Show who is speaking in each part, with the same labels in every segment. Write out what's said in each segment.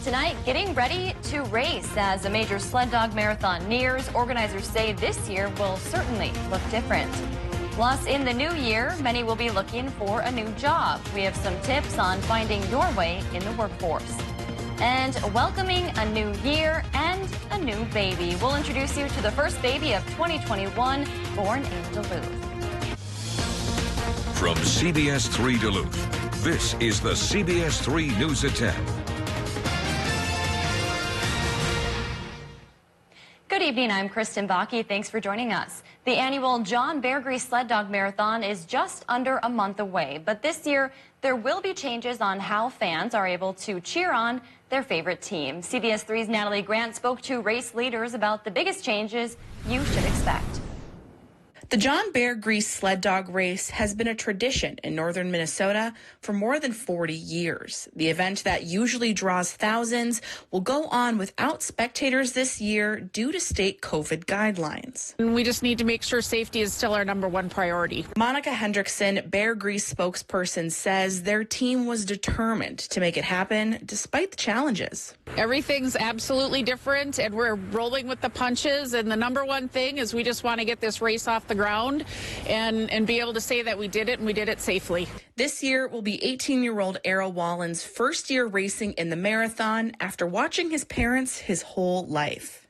Speaker 1: Tonight, getting ready to race as a major sled dog marathon nears. Organizers say this year will certainly look different. Plus, in the new year, many will be looking for a new job. We have some tips on finding your way in the workforce. And welcoming a new year and a new baby. We'll introduce you to the first baby of 2021, born in Duluth.
Speaker 2: From CBS3 Duluth, this is the CBS3 News at 10.
Speaker 1: Good evening, I'm Kristen Bakke. Thanks for joining us. The annual John Bear Grease Sled Dog Marathon is just under a month away, but this year there will be changes on how fans are able to cheer on their favorite team. CBS3's Natalie Grant spoke to race leaders about the biggest changes you should expect.
Speaker 3: The John Bear Grease Sled Dog Race has been a tradition in northern Minnesota for more than 40 years. The event that usually draws thousands will go on without spectators this year due to state COVID guidelines.
Speaker 4: We just need to make sure safety is still our #1 priority.
Speaker 3: Monica Hendrickson, Bear Grease spokesperson, says their team was determined to make it happen despite the challenges.
Speaker 4: Everything's absolutely different, and we're rolling with the punches. And the #1 thing is we just want to get this race off the ground and be able to say that we did it and we did it safely.
Speaker 3: This year will be 18-year-old Errol Wallen's first year racing in the marathon after watching his parents his whole life.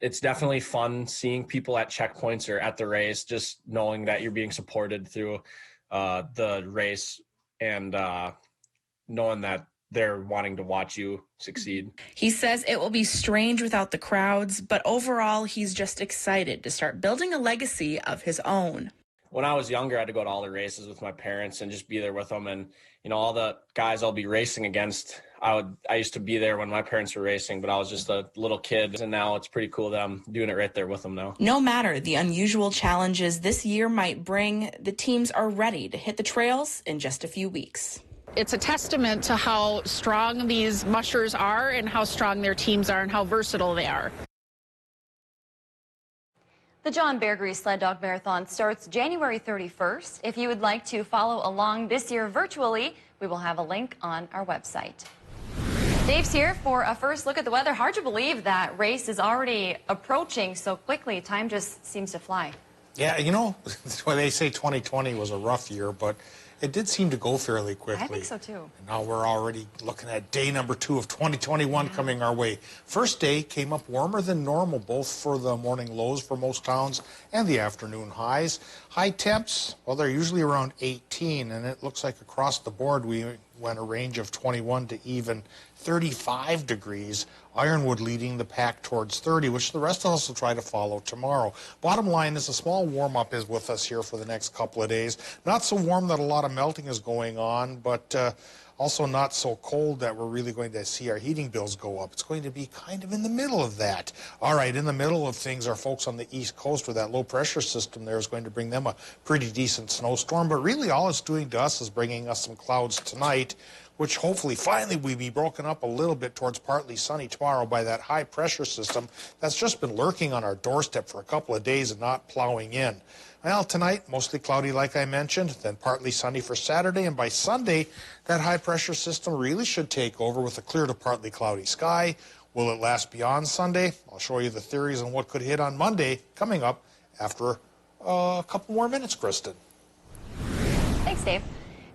Speaker 5: It's definitely fun seeing people at checkpoints or at the race, just knowing that you're being supported through the race and knowing that they're wanting to watch you succeed.
Speaker 3: He says it will be strange without the crowds, but overall, he's just excited to start building a legacy of his own.
Speaker 5: When I was younger, I had to go to all the races with my parents and just be there with them. And, you know, all the guys I'll be racing against, I used to be there when my parents were racing, but I was just a little kid. And now it's pretty cool that I'm doing it right there with them now.
Speaker 3: No matter the unusual challenges this year might bring, the teams are ready to hit the trails in just a few weeks.
Speaker 4: It's a testament to how strong these mushers are and how strong their teams are and how versatile they are.
Speaker 1: The John Bear Grease Sled Dog Marathon starts January 31st. If you would like to follow along this year virtually, we will have a link on our website. Dave's here for a first look at the weather. Hard to believe that race is already approaching so quickly. Time just seems to fly.
Speaker 6: Yeah, you know, well, they say 2020 was a rough year, but it did seem to go fairly quickly.
Speaker 1: I think so, too.
Speaker 6: And now we're already looking at day #2 of 2021 coming our way. First day came up warmer than normal, both for the morning lows for most towns and the afternoon highs. High temps, well, they're usually around 18, and it looks like across the board we went a range of 21 to even 35 degrees. Ironwood leading the pack towards 30, which the rest of us will try to follow tomorrow. Bottom line is a small warm-up is with us here for the next couple of days. Not so warm that a lot of melting is going on, but also not so cold that we're really going to see our heating bills go up. It's going to be kind of in the middle of that. All right, in the middle of things are folks on the East Coast where that low-pressure system there is going to bring them a pretty decent snowstorm. But really all it's doing to us is bringing us some clouds tonight, which hopefully finally will be broken up a little bit towards partly sunny tomorrow by that high pressure system that's just been lurking on our doorstep for a couple of days and not plowing in. Well, tonight, mostly cloudy like I mentioned, then partly sunny for Saturday, and by Sunday, that high pressure system really should take over with a clear to partly cloudy sky. Will it last beyond Sunday? I'll show you the theories on what could hit on Monday coming up after a couple more minutes, Kristen.
Speaker 1: Thanks, Dave.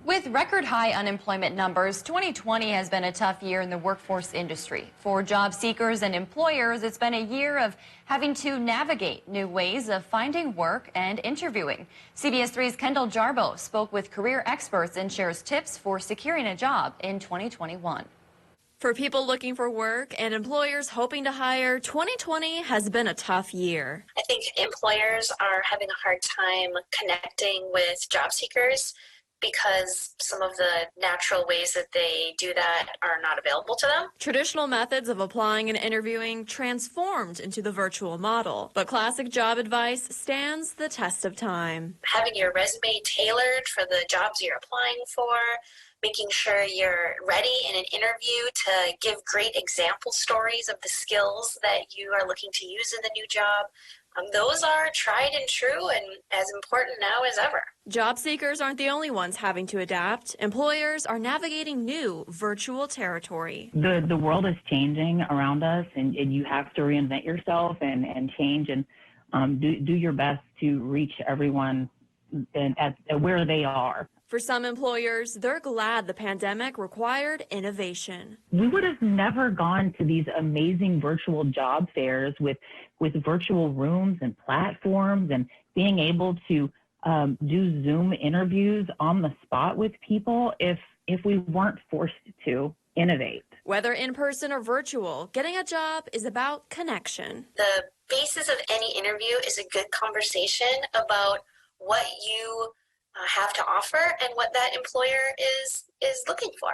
Speaker 1: With record high unemployment numbers, 2020 has been a tough year in the workforce industry. For job seekers and employers, it's been a year of having to navigate new ways of finding work and interviewing. CBS3's Kendall Jarbo spoke with career experts and shares tips for securing a job in 2021.
Speaker 7: For people looking for work and employers hoping to hire, 2020 has been a tough year.
Speaker 8: I think employers are having a hard time connecting with job seekers because some of the natural ways that they do that are not available to them.
Speaker 7: Traditional methods of applying and interviewing transformed into the virtual model, but classic job advice stands the test of time.
Speaker 8: Having your resume tailored for the jobs you're applying for, making sure you're ready in an interview to give great example stories of the skills that you are looking to use in the new job. those are tried and true and as important now as ever.
Speaker 7: Job seekers aren't the only ones having to adapt. Employers are navigating new virtual territory.
Speaker 9: The world is changing around us, and you have to reinvent yourself and change and do your best to reach everyone at where they are.
Speaker 7: For some employers, they're glad the pandemic required innovation.
Speaker 9: We would have never gone to these amazing virtual job fairs with virtual rooms and platforms and being able to do Zoom interviews on the spot with people if we weren't forced to innovate.
Speaker 7: Whether in person or virtual, getting a job is about connection.
Speaker 8: The basis of any interview is a good conversation about what you have to offer and what that employer is looking for.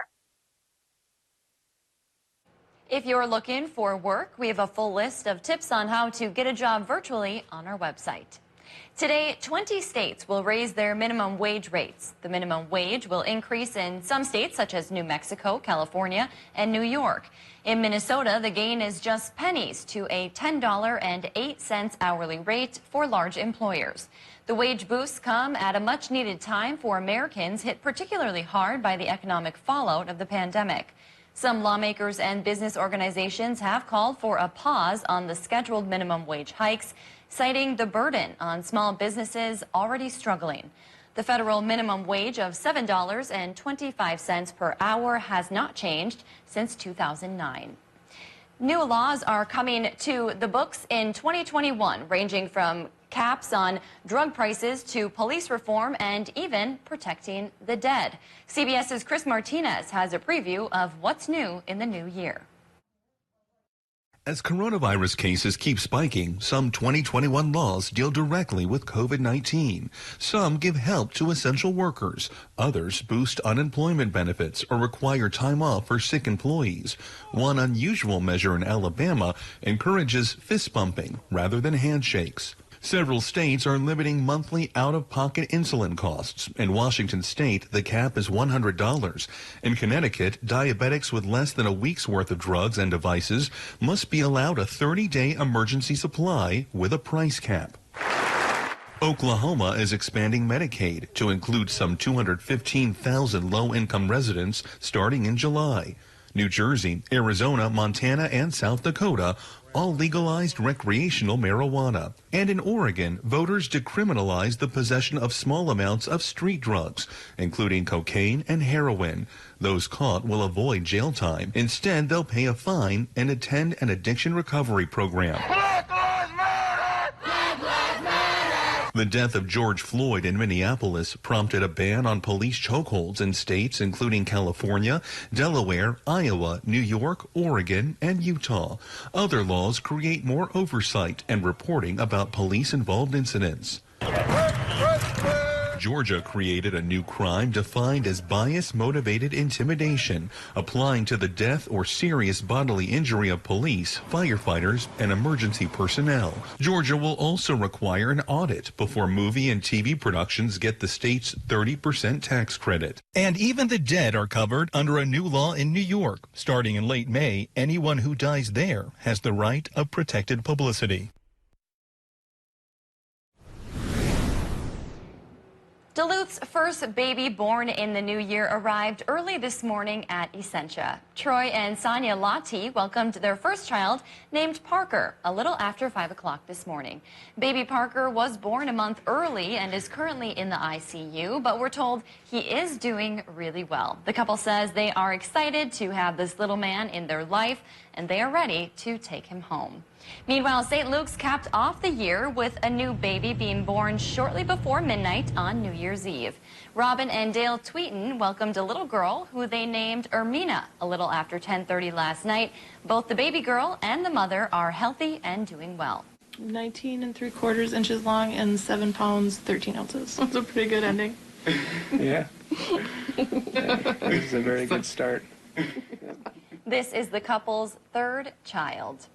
Speaker 1: If you're looking for work, we have a full list of tips on how to get a job virtually on our website. Today, 20 states will raise their minimum wage rates. The minimum wage will increase in some states such as New Mexico, California, and New York. In Minnesota, the gain is just pennies to a $10.08 hourly rate for large employers. The wage boosts come at a much-needed time for Americans hit particularly hard by the economic fallout of the pandemic. Some lawmakers and business organizations have called for a pause on the scheduled minimum wage hikes, citing the burden on small businesses already struggling. The federal minimum wage of $7.25 per hour has not changed since 2009. New laws are coming to the books in 2021, ranging from caps on drug prices to police reform and even protecting the dead. CBS's Chris Martinez has a preview of what's new in the new year.
Speaker 10: As coronavirus cases keep spiking, some 2021 laws deal directly with COVID-19. Some give help to essential workers. Others boost unemployment benefits or require time off for sick employees. One unusual measure in Alabama encourages fist bumping rather than handshakes. Several states are limiting monthly out-of-pocket insulin costs. In Washington state, the cap is $100. In Connecticut, diabetics with less than a week's worth of drugs and devices must be allowed a 30-day emergency supply with a price cap. Oklahoma is expanding Medicaid to include some 215,000 low-income residents starting in July. New Jersey, Arizona, Montana, and South Dakota all legalized recreational marijuana. And in Oregon, voters decriminalized the possession of small amounts of street drugs, including cocaine and heroin. Those caught will avoid jail time. Instead, they'll pay a fine and attend an addiction recovery program. The death of George Floyd in Minneapolis prompted a ban on police chokeholds in states including California, Delaware, Iowa, New York, Oregon, and Utah. Other laws create more oversight and reporting about police-involved incidents. Georgia created a new crime defined as bias-motivated intimidation, applying to the death or serious bodily injury of police, firefighters, and emergency personnel. Georgia will also require an audit before movie and TV productions get the state's 30% tax credit. And even the dead are covered under a new law in New York. Starting in late May, anyone who dies there has the right of protected publicity.
Speaker 1: Duluth's first baby born in the new year arrived early this morning at Essentia. Troy and Sonia Lottie welcomed their first child, named Parker, a little after 5 o'clock this morning. Baby Parker was born a month early and is currently in the ICU, but we're told he is doing really well. The couple says they are excited to have this little man in their life, and they are ready to take him home. Meanwhile, St. Luke's capped off the year with a new baby being born shortly before midnight on New Year's Eve. Robin and Dale Tweeten welcomed a little girl who they named Ermina a little after 10:30 last night. Both the baby girl and the mother are healthy and doing well.
Speaker 11: 19 3/4 inches long and 7 pounds 13 ounces. That's a pretty good ending.
Speaker 12: Yeah. This is a very good start.
Speaker 1: This is the couple's third child.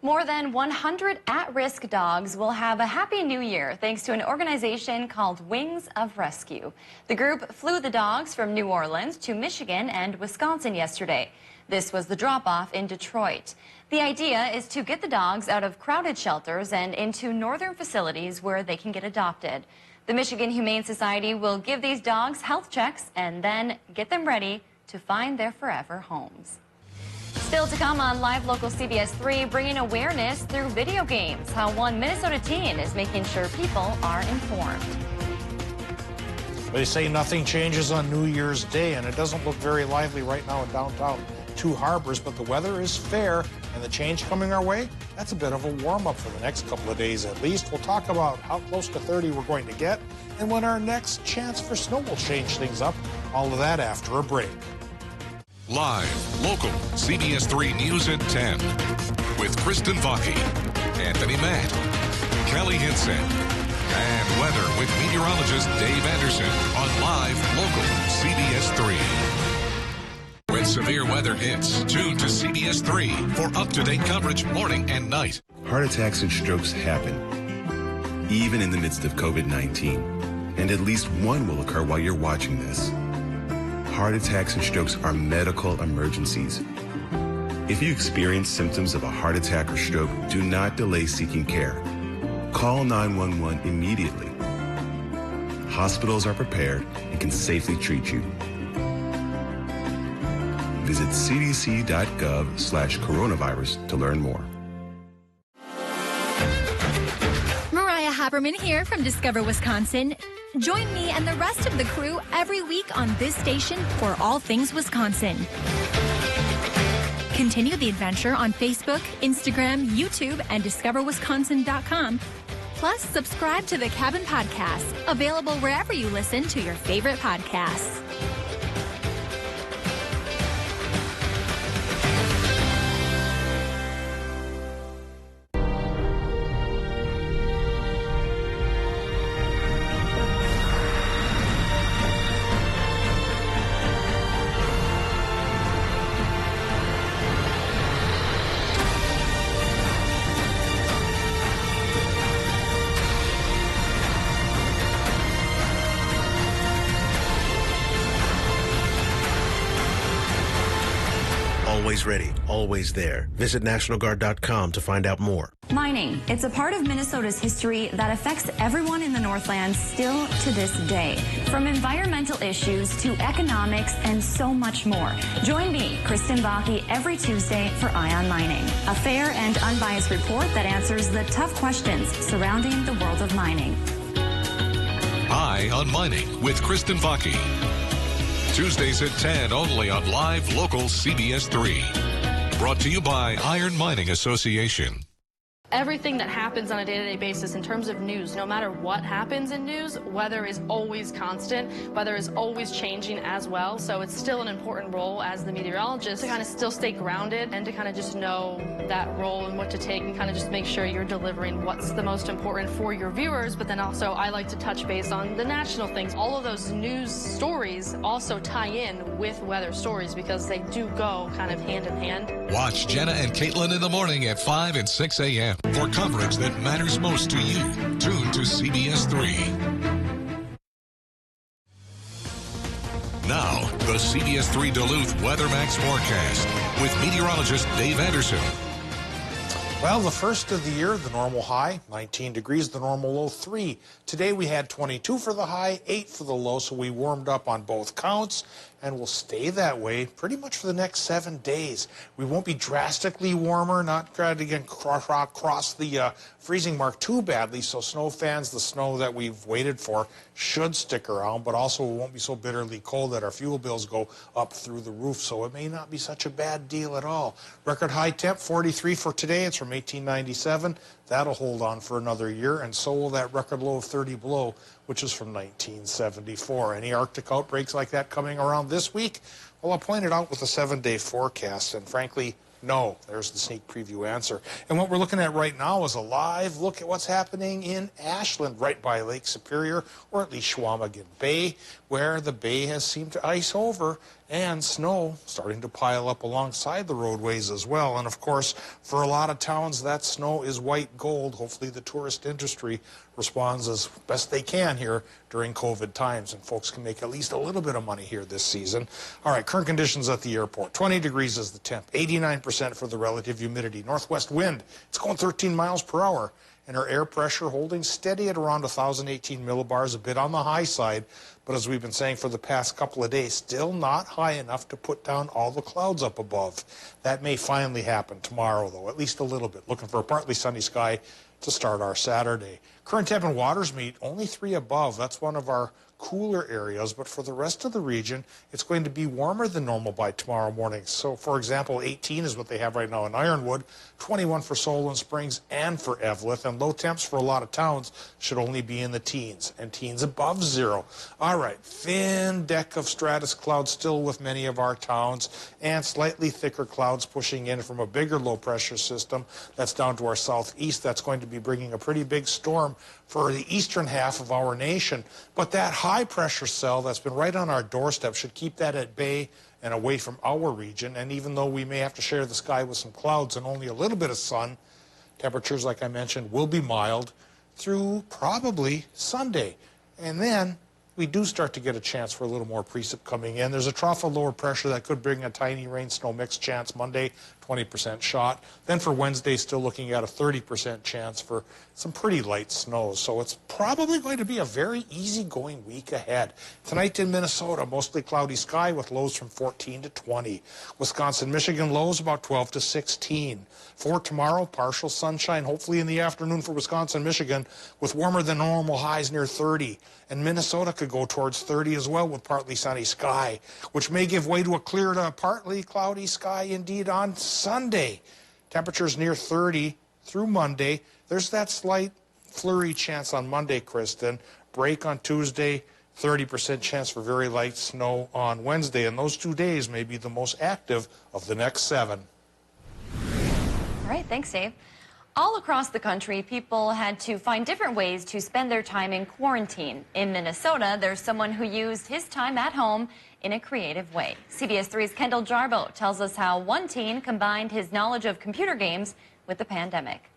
Speaker 1: More than 100 at-risk dogs will have a happy new year thanks to an organization called Wings of Rescue. The group flew the dogs from New Orleans to Michigan and Wisconsin yesterday. This was the drop-off in Detroit. The idea is to get the dogs out of crowded shelters and into northern facilities where they can get adopted. The Michigan Humane Society will give these dogs health checks and then get them ready to find their forever homes. Still to come on Live Local CBS 3, bringing awareness through video games, how one Minnesota teen is making sure people are informed.
Speaker 6: They say nothing changes on New Year's Day, and it doesn't look very lively right now in downtown Two Harbors, but the weather is fair, and the change coming our way, that's a bit of a warm-up for the next couple of days at least. We'll talk about how close to 30 we're going to get, and when our next chance for snow will change things up. All of that after a break.
Speaker 2: Live, local, CBS 3 News at 10 with Kristen Vaki, Anthony Matt, Kelly Hinson, and weather with meteorologist Dave Anderson on Live, local, CBS 3. When severe weather hits, tune to CBS 3 for up-to-date coverage morning and night.
Speaker 13: Heart attacks and strokes happen, even in the midst of COVID-19, and at least one will occur while you're watching this. Heart attacks and strokes are medical emergencies. If you experience symptoms of a heart attack or stroke, do not delay seeking care. Call 911 immediately. Hospitals are prepared and can safely treat you. Visit cdc.gov/coronavirus to learn more.
Speaker 14: Mariah Haberman here from Discover Wisconsin. Join me and the rest of the crew every week on this station for all things Wisconsin. Continue the adventure on Facebook, Instagram, YouTube, and discoverwisconsin.com. Plus, subscribe to the Cabin Podcast, available wherever you listen to your favorite podcasts.
Speaker 15: Always ready, always there. Visit NationalGuard.com to find out more.
Speaker 16: Mining. It's a part of Minnesota's history that affects everyone in the Northland still to this day. From environmental issues to economics and so much more. Join me, Kristen Vaki, every Tuesday for Eye on Mining, a fair and unbiased report that answers the tough questions surrounding the world of mining.
Speaker 2: Eye on Mining with Kristen Vaki. Tuesdays at 10 only on Live Local CBS 3. Brought to you by Iron Mining Association.
Speaker 11: Everything that happens on a day-to-day basis in terms of news, no matter what happens in news, weather is always constant, weather is always changing as well. So it's still an important role as the meteorologist to kind of still stay grounded and to kind of just know that role and what to take and kind of just make sure you're delivering what's the most important for your viewers. But then also I like to touch base on the national things. All of those news stories also tie in with weather stories because they do go kind of hand in hand.
Speaker 2: Watch Jenna and Caitlin in the morning at 5 and 6 a.m. for coverage that matters most to you. Tune to CBS 3. Now, the CBS 3 Duluth Weather Max forecast with meteorologist Dave Anderson.
Speaker 6: Well, the first of the year, the normal high, 19 degrees, the normal low, 3. Today we had 22 for the high, 8 for the low, so we warmed up on both counts, and we'll stay that way pretty much for the next 7 days. We won't be drastically warmer, not trying to get cross the freezing mark too badly, so snow fans, the snow that we've waited for should stick around, but also it won't be so bitterly cold that our fuel bills go up through the roof, so it may not be such a bad deal at all. Record high temp, 43 for today. It's from 1897. That'll hold on for another year, and so will that record low of 30 below, which is from 1974. Any Arctic outbreaks like that coming around this week? Well, I'll point it out with a 7-day forecast, and frankly, no. There's the sneak preview answer. And what we're looking at right now is a live look at what's happening in Ashland, right by Lake Superior, or at least Chequamegon Bay, where the bay has seemed to ice over, and snow starting to pile up alongside the roadways as well. And of course, for a lot of towns, that snow is white gold. Hopefully the tourist industry responds as best they can here during COVID times, and folks can make at least a little bit of money here this season. All right, current conditions at the airport. 20 degrees is the temp, 89% for the relative humidity. Northwest wind, it's going 13 miles per hour. And our air pressure holding steady at around 1,018 millibars, a bit on the high side. But as we've been saying for the past couple of days, still not high enough to put down all the clouds up above. That may finally happen tomorrow, though, at least a little bit. Looking for a partly sunny sky to start our Saturday. Current temp and waters meet only 3 above. That's one of our cooler areas, but for the rest of the region, it's going to be warmer than normal by tomorrow morning. So, for example, 18 is what they have right now in Ironwood, 21 for Solon Springs and for Eveleth, and low temps for a lot of towns should only be in the teens, and teens above 0. All right, thin deck of stratus clouds still with many of our towns, and slightly thicker clouds pushing in from a bigger low-pressure system that's down to our southeast. That's going to be bringing a pretty big storm for the eastern half of our nation. But that high-pressure cell that's been right on our doorstep should keep that at bay and away from our region. And even though we may have to share the sky with some clouds and only a little bit of sun, temperatures, like I mentioned, will be mild through probably Sunday. And then we do start to get a chance for a little more precip coming in. There's a trough of lower pressure that could bring a tiny rain-snow mix chance Monday, 20% shot. Then for Wednesday, still looking at a 30% chance for some pretty light snow. So it's probably going to be a very easy-going week ahead. Tonight in Minnesota, mostly cloudy sky with lows from 14 to 20. Wisconsin, Michigan, lows about 12 to 16. For tomorrow, partial sunshine, hopefully in the afternoon for Wisconsin, Michigan, with warmer than normal highs near 30. And Minnesota could go towards 30 as well with partly sunny sky, which may give way to a clear to partly cloudy sky indeed on Sunday. Temperatures near 30 through Monday. There's that slight flurry chance on Monday, Kristen. Break on Tuesday, 30% chance for very light snow on Wednesday. And those 2 days may be the most active of the next 7.
Speaker 1: All right, thanks, Dave. All across the country, people had to find different ways to spend their time in quarantine. In Minnesota, there's someone who used his time at home in a creative way. CBS3's Kendall Jarbo tells us how one teen combined his knowledge of computer games with the pandemic.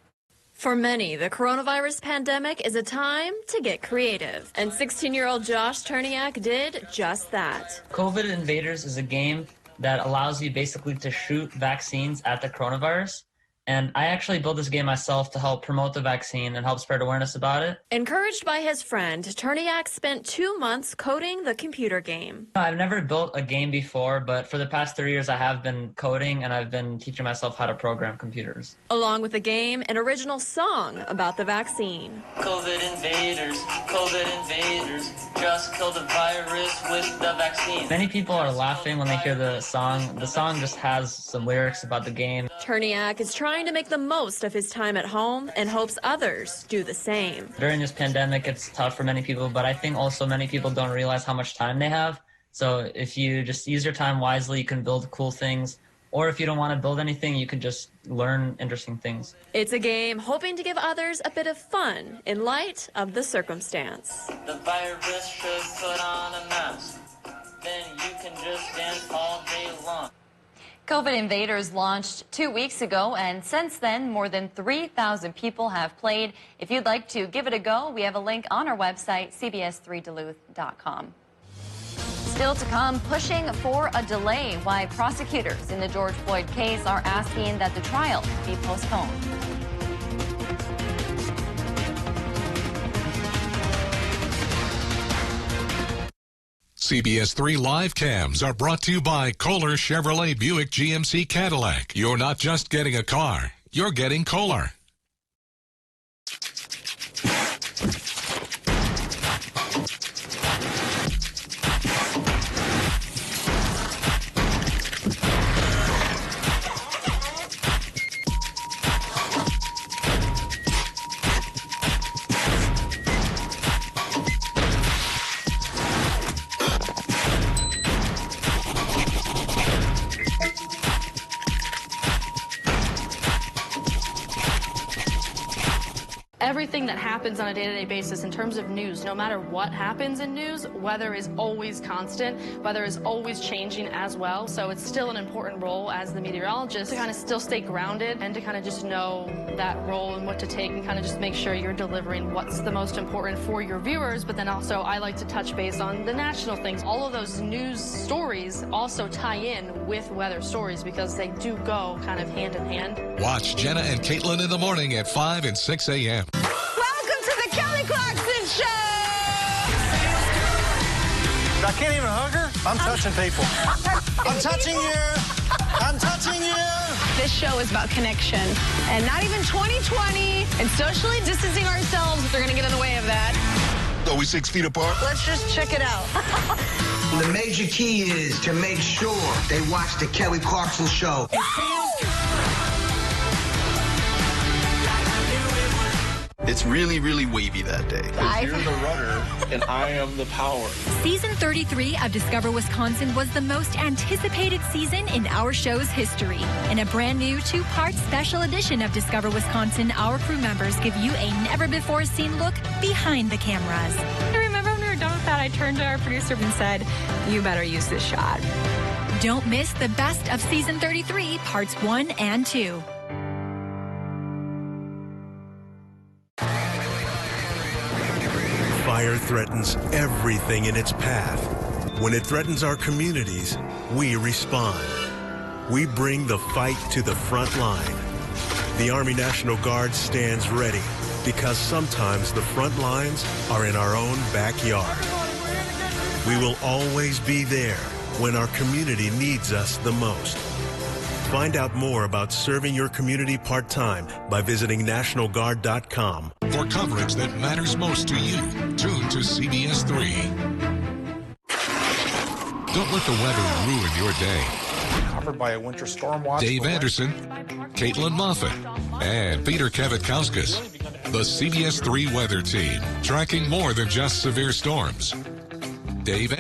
Speaker 7: For many, the coronavirus pandemic is a time to get creative. And 16-year-old Josh Turniak did just that.
Speaker 17: COVID Invaders is a game that allows you basically to shoot vaccines at the coronavirus. And I actually built this game myself to help promote the vaccine and help spread awareness about it.
Speaker 7: Encouraged by his friend, Turniak spent 2 months coding the computer game.
Speaker 17: I've never built a game before, but for the past 3 years, I have been coding and I've been teaching myself how to program computers.
Speaker 7: Along with the game, an original song about the vaccine.
Speaker 17: COVID invaders, just killed the virus with the vaccine. Many people are laughing when they hear the song. The song just has some lyrics about the game.
Speaker 7: Turniak is trying to make the most of his time at home and hopes others do the same.
Speaker 17: During this pandemic, it's tough for many people, but I think also many people don't realize how much time they have. So if you just use your time wisely, you can build cool things. Or if you don't want to build anything, you can just learn interesting things.
Speaker 7: It's a game hoping to give others a bit of fun in light of the circumstance.
Speaker 17: The virus should put on a mask. Then you can just dance all day long.
Speaker 1: COVID Invaders launched 2 weeks ago, and since then, more than 3,000 people have played. If you'd like to give it a go, we have a link on our website, CBS3Duluth.com. Still to come, pushing for a delay, why prosecutors in the George Floyd case are asking that the trial be postponed.
Speaker 2: CBS3 Live Cams are brought to you by Kohler Chevrolet Buick GMC Cadillac. You're not just getting a car, you're getting Kohler.
Speaker 11: Everything that happens on a day-to-day basis in terms of news, no matter what happens in news, weather is always constant, weather is always changing as well. So it's still an important role as the meteorologist to kind of still stay grounded and to kind of just know that role and what to take and kind of just make sure you're delivering what's the most important for your viewers. But then also I like to touch base on the national things. All of those news stories also tie in with weather stories because they do go kind of hand in hand.
Speaker 2: Watch Jenna and Caitlin in the morning at 5 and 6 a.m.
Speaker 18: Welcome to the Kelly Clarkson Show!
Speaker 19: I can't even hug her. I'm touching people. I'm touching you. I'm touching you.
Speaker 18: This show is about connection. And not even 2020 and socially distancing ourselves if they're going to get in the way of that.
Speaker 20: Are we 6 feet apart?
Speaker 18: Let's just check it out.
Speaker 21: The major key is to make sure they watch the Kelly Clarkson Show.
Speaker 20: It's really, really wavy that day.
Speaker 12: You're the rudder, and I am the power.
Speaker 14: Season 33 of Discover Wisconsin was the most anticipated season in our show's history. In a brand new 2-part special edition of Discover Wisconsin, our crew members give you a never-before-seen look behind the cameras.
Speaker 22: I remember when we were done with that, I turned to our producer and said, "You better use this shot."
Speaker 14: Don't miss the best of Season 33, Parts 1 and 2.
Speaker 15: Fire threatens everything in its path. When it threatens our communities, we respond. We bring the fight to the front line. The Army National Guard stands ready because sometimes the front lines are in our own backyard. We will always be there when our community needs us the most. Find out more about serving your community part-time by visiting NationalGuard.com.
Speaker 2: For coverage that matters most to you, tune to CBS3. Don't let the weather ruin your day.
Speaker 6: Covered by a winter storm watch.
Speaker 2: Dave Anderson, Caitlin Moffat, and Peter Kavitkauskas. The CBS3 weather team, tracking more than just severe storms. Dave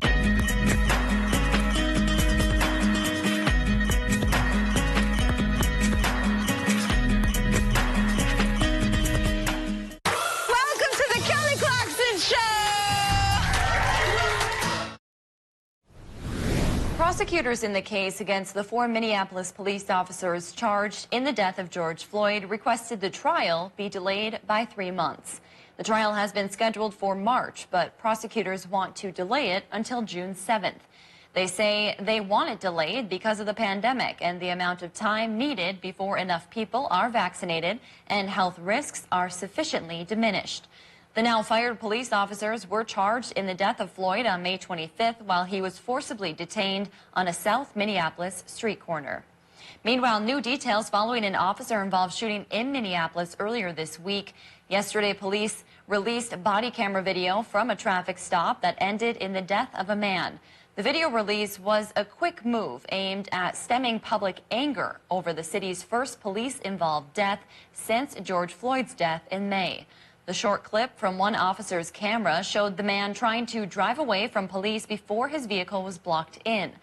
Speaker 1: Prosecutors in the case against the 4 Minneapolis police officers charged in the death of George Floyd requested the trial be delayed by 3 months. The trial has been scheduled for March, but prosecutors want to delay it until June 7th. They say they want it delayed because of the pandemic and the amount of time needed before enough people are vaccinated and health risks are sufficiently diminished. The now fired police officers were charged in the death of Floyd on May 25th while he was forcibly detained on a South Minneapolis street corner. Meanwhile, new details following an officer-involved shooting in Minneapolis earlier this week. Yesterday, police released body camera video from a traffic stop that ended in the death of a man. The video release was a quick move aimed at stemming public anger over the city's first police-involved death since George Floyd's death in May. The short clip from one officer's camera showed the man trying to drive away from police before his vehicle was blocked in.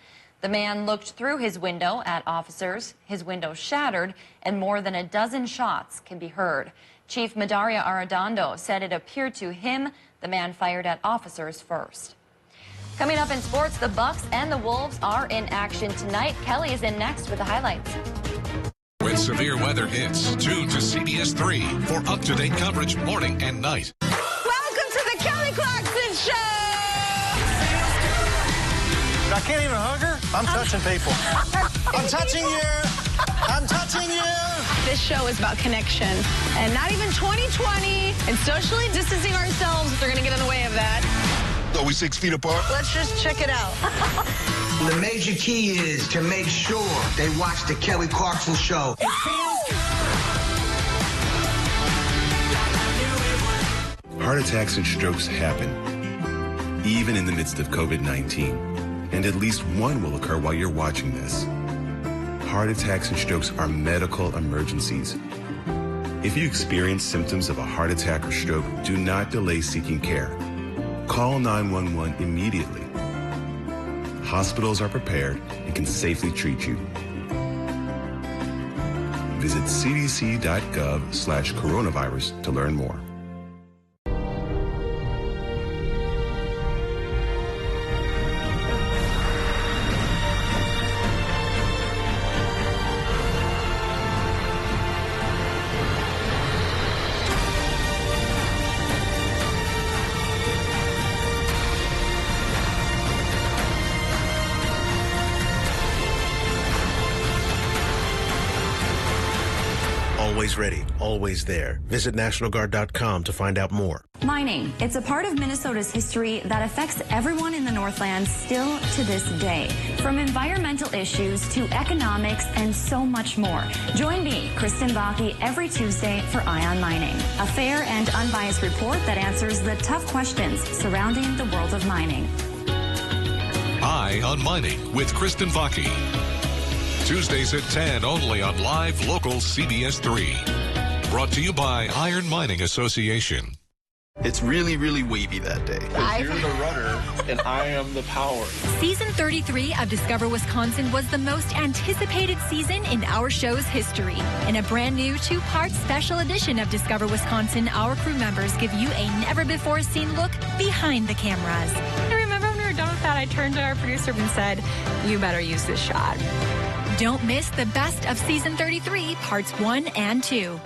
Speaker 1: The man looked through his window at officers, his window shattered, and more than a dozen shots can be heard. Chief Madaria Arredondo said it appeared to him the man fired at officers first. Coming up in sports, the Bucks and the Wolves are in action tonight. Kelly is in next with the highlights.
Speaker 2: When severe weather hits, tune to CBS3 for up-to-date coverage morning and night.
Speaker 18: Welcome to the Kelly Clarkson Show!
Speaker 19: I can't even hug her. I'm touching people. I'm touching you. I'm touching you.
Speaker 18: This show is about connection. And not even 2020 and socially distancing ourselves if they're going to get in the way of that.
Speaker 20: Are we 6 feet apart?
Speaker 18: Let's just check it out.
Speaker 21: The major key is to make sure they watch the Kelly Clarkson Show.
Speaker 13: Heart attacks and strokes happen, even in the midst of COVID-19. And at least one will occur while you're watching this. Heart attacks and strokes are medical emergencies. If you experience symptoms of a heart attack or stroke, do not delay seeking care. Call 911 immediately. Hospitals are prepared and can safely treat you. Visit cdc.gov/coronavirus to learn more.
Speaker 15: Always ready, always there. Visit NationalGuard.com to find out more.
Speaker 16: Mining. It's a part of Minnesota's history that affects everyone in the Northlands still to this day. From environmental issues to economics and so much more. Join me, Kristen Baki, every Tuesday for Eye on Mining, a fair and unbiased report that answers the tough questions surrounding the world of mining.
Speaker 2: Eye on Mining with Kristen Baki. Tuesdays at 10 only on live local CBS3. Brought to you by Iron Mining Association.
Speaker 20: It's really, really wavy that day.
Speaker 12: You're the rudder and I am the power.
Speaker 14: Season 33 of Discover Wisconsin was the most anticipated season in our show's history. In a brand new 2-part special edition of Discover Wisconsin, our crew members give you a never-before-seen look behind the cameras.
Speaker 22: I remember when we were done with that, I turned to our producer and said, "You better use this shot."
Speaker 14: Don't miss the best of Season 33, Parts 1 and 2.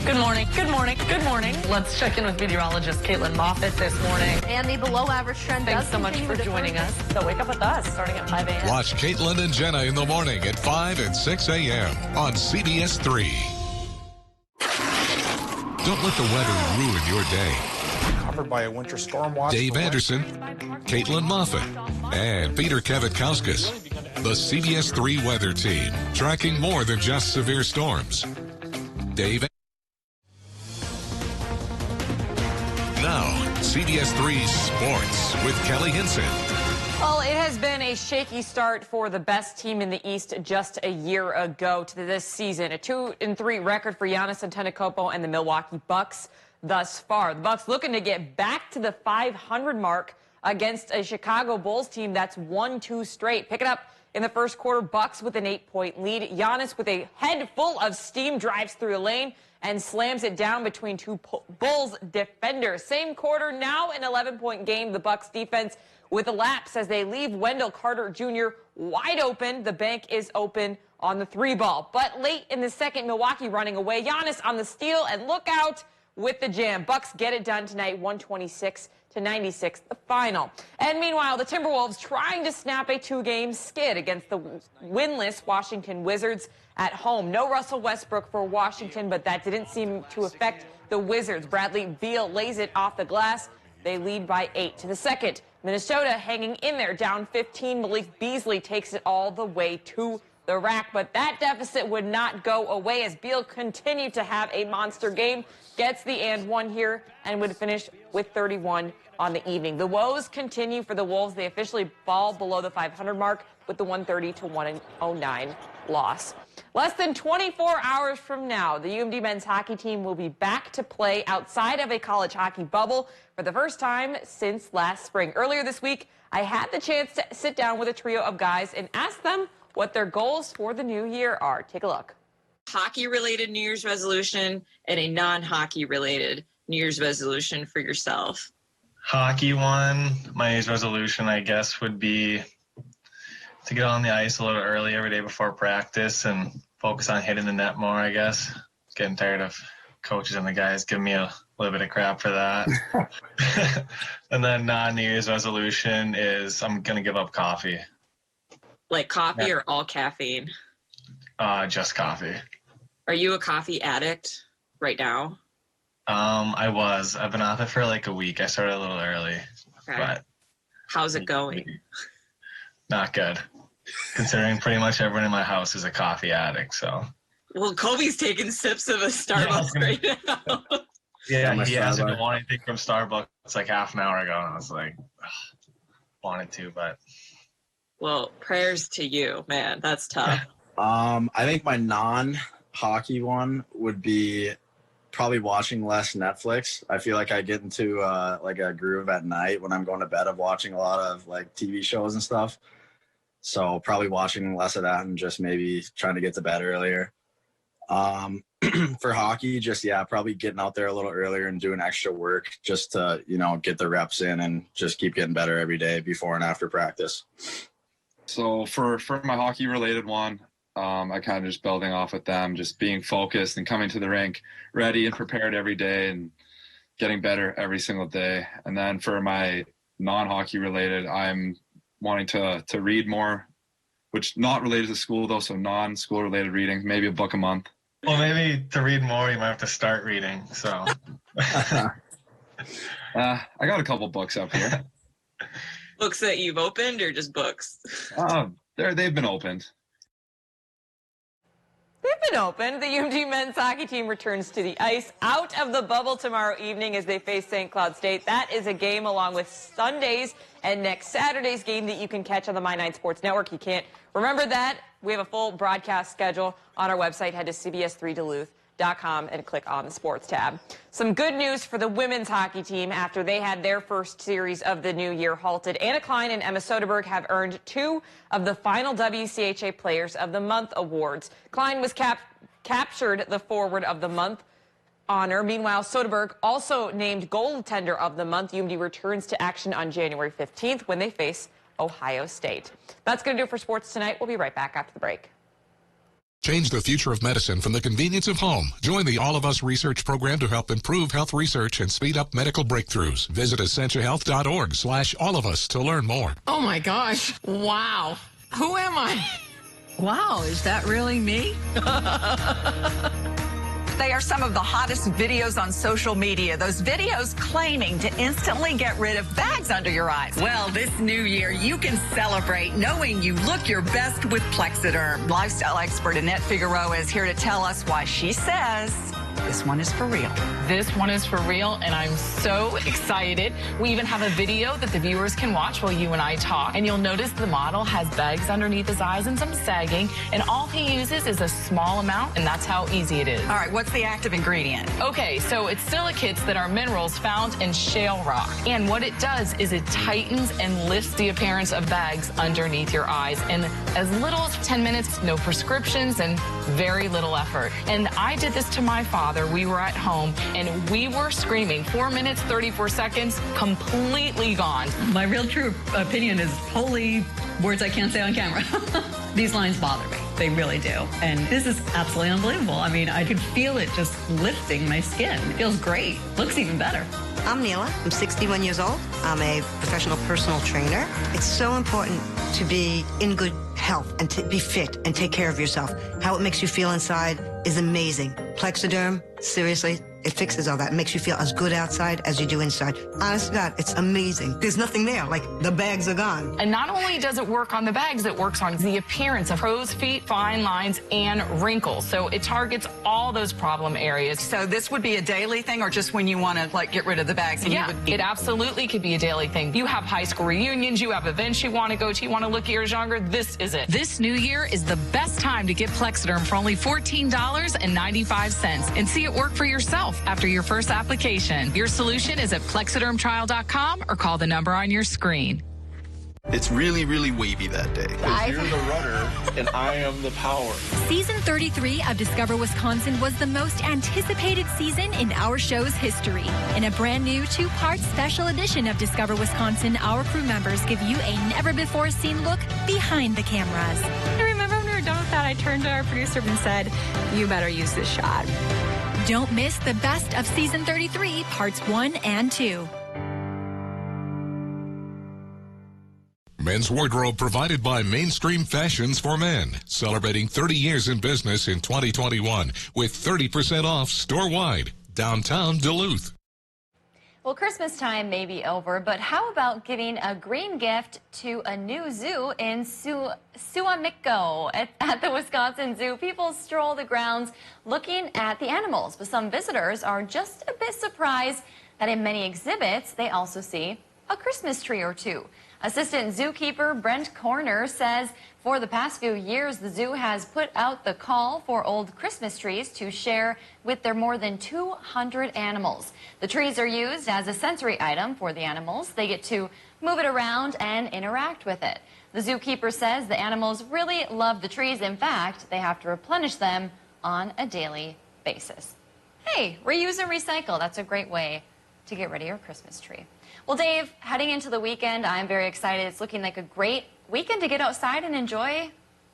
Speaker 3: Good morning, good morning, good morning. Let's check in with meteorologist Caitlin Moffitt this morning.
Speaker 7: And the below average trend
Speaker 3: Thanks so much for joining us. So wake up with us starting at 5 a.m.
Speaker 2: Watch Caitlin and Jenna in the morning at 5 and 6 a.m. on CBS3. Don't let the weather ruin your day.
Speaker 6: Covered by a winter storm watch.
Speaker 2: Dave Anderson, Caitlin Moffitt, and Peter Kavikauskas. The CBS3 weather team, tracking more than just severe storms. Dave. Now, CBS3 Sports with Kelly Hinson.
Speaker 5: Well, it has been a shaky start for the best team in the East just a year ago to this season. A 2-3 record for Giannis Antetokounmpo and the Milwaukee Bucks thus far. The Bucks looking to get back to the 500 mark against a Chicago Bulls team that's won 2 straight. Pick it up in the first quarter, Bucks with an 8-point lead. Giannis with a head full of steam drives through the lane and slams it down between 2 Bulls defenders. Same quarter, now an 11-point game. The Bucks defense with a lapse as they leave Wendell Carter Jr. wide open. The bank is open on the 3 ball. But late in the second, Milwaukee running away. Giannis on the steal, and look out with the jam. Bucks get it done tonight, 126-96, the final. And meanwhile, the Timberwolves trying to snap a 2-game skid against the winless Washington Wizards at home. No Russell Westbrook for Washington, but that didn't seem to affect the Wizards. Bradley Beal lays it off the glass. They lead by 8 to the second. Minnesota hanging in there, down 15. Malik Beasley takes it all the way to the rack, but that deficit would not go away as Beal continued to have a monster game. Gets the and one here and would finish with 31 on the evening. The woes continue for the Wolves. They officially fall below the 500 mark with the 130-109 loss. Less than 24 hours from now, the UMD men's hockey team will be back to play outside of a college hockey bubble for the first time since last spring. Earlier this week, I had the chance to sit down with a trio of guys and ask them what their goals for the new year are. Take a look.
Speaker 23: Hockey-related New Year's resolution and a non-hockey related New Year's resolution for yourself.
Speaker 24: Hockey one, my New Year's resolution, I guess, would be to get on the ice a little early every day before practice and focus on hitting the net more, I guess. Getting tired of coaches and the guys giving me a little bit of crap for that. And then non-New Year's resolution is I'm going to give up coffee.
Speaker 23: Like coffee or all caffeine?
Speaker 24: Just coffee.
Speaker 23: Are you a coffee addict right now?
Speaker 24: I've been off it for like a week. I started a little early.
Speaker 23: Okay.
Speaker 24: But
Speaker 23: how's it going?
Speaker 24: Not good. Considering pretty much everyone in my house is a coffee addict, so.
Speaker 23: Well, Kobe's taking sips of a Starbucks right now.
Speaker 24: Yeah, he hasn't been wanting anything from Starbucks like half an hour ago, and I was like, wanted to, but.
Speaker 23: Well, prayers to you, man. That's tough.
Speaker 25: I think my non-hockey one would be probably watching less Netflix. I feel like I get into like a groove at night when I'm going to bed of watching a lot of like TV shows and stuff. So probably watching less of that and just maybe trying to get to bed earlier. For hockey, just, probably getting out there a little earlier and doing extra work just to, get the reps in and just keep getting better every day before and after practice.
Speaker 4: So for my hockey related one, I kind of just building off with them, just being focused and coming to the rink ready and prepared every day and getting better every single day. And then for my non-hockey related, I'm wanting to read more, which not related to school though, so non-school related reading, maybe a book a month.
Speaker 24: Well, maybe to read more, you might have to start reading. So
Speaker 4: I got a couple books up here.
Speaker 23: Books that you've opened or just books?
Speaker 4: They've been opened.
Speaker 5: They've been opened. The UMD men's hockey team returns to the ice out of the bubble tomorrow evening as they face St. Cloud State. That is a game along with Sunday's and next Saturday's game that you can catch on the My 9 Sports Network. You can't remember that. We have a full broadcast schedule on our website. Head to CBS3Duluth.com and click on the sports tab. Some good news for the women's hockey team after they had their first series of the new year halted. Anna Klein and Emma Soderberg have earned 2 of the final WCHA Players of the Month awards. Klein was captured the Forward of the Month honor. Meanwhile, Soderberg also named Goaltender of the Month. UMD returns to action on January 15th when they face Ohio State. That's going to do it for sports tonight. We'll be right back after the break.
Speaker 2: Change the future of medicine from the convenience of home. Join the All of Us research program to help improve health research and speed up medical breakthroughs. Visit essentialhealth.org/allofus to learn more.
Speaker 3: Oh my gosh. Wow. Who am I?
Speaker 8: Wow, is that really me? They are some of the hottest videos on social media. Those videos claiming to instantly get rid of bags under your eyes. Well, this new year, you can celebrate knowing you look your best with Plexiderm. Lifestyle expert Annette Figueroa is here to tell us why she says this one is for real.
Speaker 3: This one is for real, and I'm so excited. We even have a video that the viewers can watch while you and I talk. And you'll notice the model has bags underneath his eyes and some sagging, and all he uses is a small amount, and that's how easy it is.
Speaker 8: All right, what's the active ingredient?
Speaker 3: Okay, so it's silicates that are minerals found in shale rock. And what it does is it tightens and lifts the appearance of bags underneath your eyes in as little as 10 minutes, no prescriptions, and very little effort. And I did this to my father. We were at home, and we were screaming. 4 minutes, 34 seconds, completely gone.
Speaker 9: My real true opinion is holy words I can't say on camera. These lines bother me. They really do. And this is absolutely unbelievable. I mean, I could feel it just lifting my skin. It feels great. Looks even better.
Speaker 10: I'm Neela. I'm 61 years old. I'm a professional personal trainer. It's so important to be in good health and to be fit and take care of yourself. How it makes you feel inside is amazing. Plexiderm, seriously, it fixes all that. It makes you feel as good outside as you do inside. Honest to God, it's amazing. There's nothing there. Like, the bags are gone.
Speaker 3: And not only does it work on the bags, it works on the appearance of crow's feet, fine lines, and wrinkles. So it targets all those problem areas.
Speaker 8: So this would be a daily thing, or just when you want to, like, get rid of the bags? And
Speaker 3: Yeah, it absolutely could be a daily thing. You have high school reunions, you have events you want to go to, you want to look years younger, this is it.
Speaker 17: This new year is the best time to get Plexiderm for only $14.95 and see it work for yourself after your first application. Your solution is at plexidermtrial.com or call the number on your screen.
Speaker 20: It's really, really wavy that day.
Speaker 15: You're the rudder and I am the power.
Speaker 14: Season 33 of Discover Wisconsin was the most anticipated season in our show's history. In a brand new 2-part special edition of Discover Wisconsin, our crew members give you a never-before-seen look behind the cameras.
Speaker 22: I remember when we were done with that, I turned to our producer and said, "You better use this shot."
Speaker 14: Don't miss the best of Season 33, Parts 1 and 2.
Speaker 2: Men's wardrobe provided by Mainstream Fashions for Men, celebrating 30 years in business in 2021 with 30% off store-wide, downtown Duluth.
Speaker 1: Well, Christmas time may be over, but how about giving a green gift to a new zoo in Suamico? At the Wisconsin Zoo, people stroll the grounds looking at the animals, but some visitors are just a bit surprised that in many exhibits, they also see a Christmas tree or two. Assistant zookeeper Brent Corner says for the past few years, the zoo has put out the call for old Christmas trees to share with their more than 200 animals. The trees are used as a sensory item for the animals. They get to move it around and interact with it. The zookeeper says the animals really love the trees. In fact, they have to replenish them on a daily basis. Hey, reuse and recycle. That's a great way to get rid of your Christmas tree. Well, Dave, heading into the weekend, I'm very excited. It's looking like a great weekend to get outside and enjoy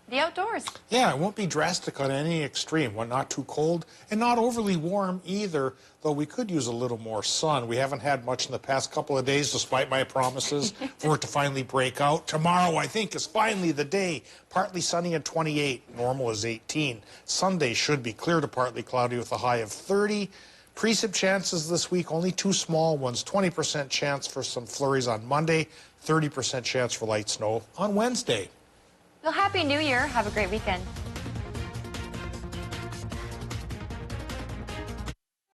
Speaker 1: the outdoors.
Speaker 6: Yeah, it won't be drastic on any extreme. Well, not too cold and not overly warm either, though we could use a little more sun. We haven't had much in the past couple of days, despite my promises for it to finally break out. Tomorrow, I think, is finally the day. Partly sunny at 28, normal is 18. Sunday should be clear to partly cloudy with a high of 30. Precip chances this week, only 2 small ones. 20% chance for some flurries on Monday, 30% chance for light snow on Wednesday.
Speaker 1: Well, Happy New Year. Have a great weekend.